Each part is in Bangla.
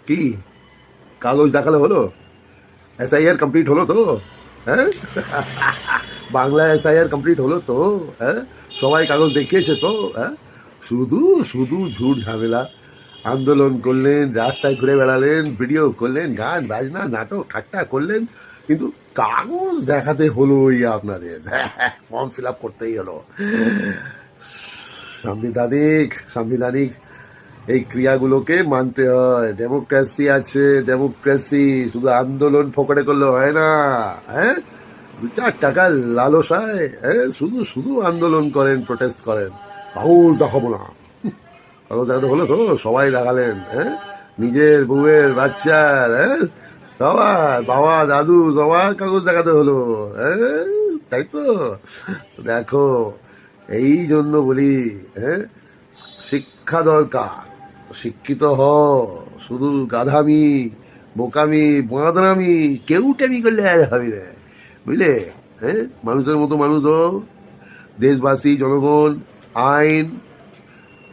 কি কাগজ দেখালে হলো? এসআইআর কমপ্লিট হলো তো? হ্যাঁ, বাংলা এসআইআর কমপ্লিট হলো তো? হ্যাঁ, সবাই কাগজ দেখিয়েছে তো? হ্যাঁ, শুধু শুধু ঝুট ঝামেলা। আন্দোলন করলেন, রাস্তায় ঘুরে বেড়ালেন, ভিডিও করলেন, গান বাজনা নাটক ঠাট্টা করলেন, কিন্তু কাগজ দেখাতে হলোই আপনাদের। ফর্ম ফিল আপ করতেই হলো। সাংবিধানিক সাংবিধানিক এই ক্রিয়াগুলোকে মানতে হয়। ডেমোক্রেসি আছে, ডেমোক্রেসি। শুধু আন্দোলন ফোকটে করলে হয় না। হ্যাঁ, 2-4 টাকার লালসায় শুধু শুধু আন্দোলন করেন, প্রোটেস্ট করেন। কাগজ দেখাবো না। কাগজ দেখাতে হলো তো? সবাই দেখালেন। নিজের বউয়ের বাচ্চার, সবার বাবা দাদু সবার কাগজ দেখাতে হলো। তাই তো? দেখো, এই জন্য বলি, শিক্ষা দরকার। শিক্ষিত হ। শুধু গাধামি, বোকামি, বাঁদরামি, কেউটামি করলে আর হবে না, বুঝলে? মানুষের মতো মানুষ হও। দেশবাসী, জনগণ, আইন,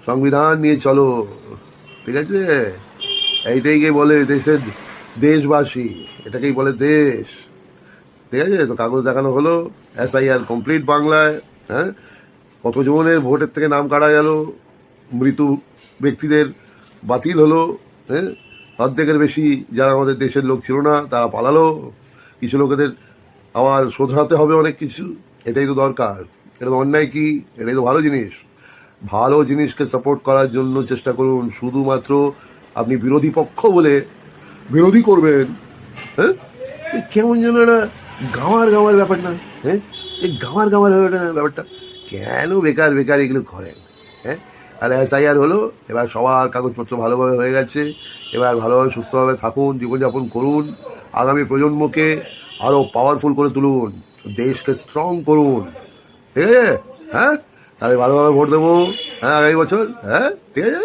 সংবিধান নিয়ে চলো, ঠিক আছে? এইটাইকে বলে দেশের দেশবাসী, এটাকেই বলে দেশ, ঠিক আছে? তো কাগজ দেখানো হলো, এসআইআর কমপ্লিট বাংলায়। কতজনের ভোটের থেকে নাম কাটা গেল, মৃত ব্যক্তিদের বাতিল হলো। অর্ধেকের বেশি যারা আমাদের দেশের লোক ছিল না তারা পালালো। কিছু লোকেদের আবার শোধরাতে হবে অনেক কিছু। এটাই তো দরকার। এটা তো অন্যায় কি? এটাই তো ভালো জিনিস। ভালো জিনিসকে সাপোর্ট করার জন্য চেষ্টা করুন। শুধুমাত্র আপনি বিরোধী পক্ষ বলে বিরোধী করবেন, হ্যাঁ, কেমন যেন একটা গাঁওয়ার গাঁওয়ার ব্যাপার না? এই গাঁওয়ার গাঁওয়ার ব্যাপারটা কেন বেকার বেকার এগুলো করেন? তাহলে এসআইআর হলো, এবার সবার কাগজপত্র ভালোভাবে হয়ে গেছে। এবার ভালোভাবে সুস্থভাবে থাকুন, জীবনযাপন করুন, আগামী প্রজন্মকে আরও পাওয়ারফুল করে তুলুন, দেশকে স্ট্রং করুন, ঠিক আছে? তাহলে ভালোভাবে ভোট দেবো, আগামী বছর। ঠিক আছে।